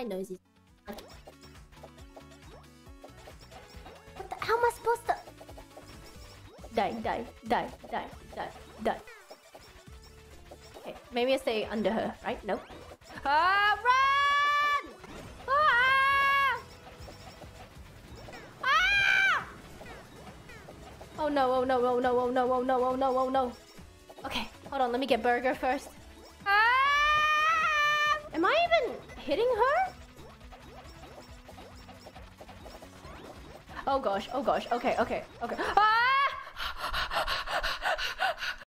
my nose is... What the... How am I supposed to... Die. Okay, maybe I stay under her, right? Nope. Ah, run! Ah! Ah! Oh no. Okay, hold on, let me get burger first. Ah! Am I even hitting her? Oh gosh, okay. Ah!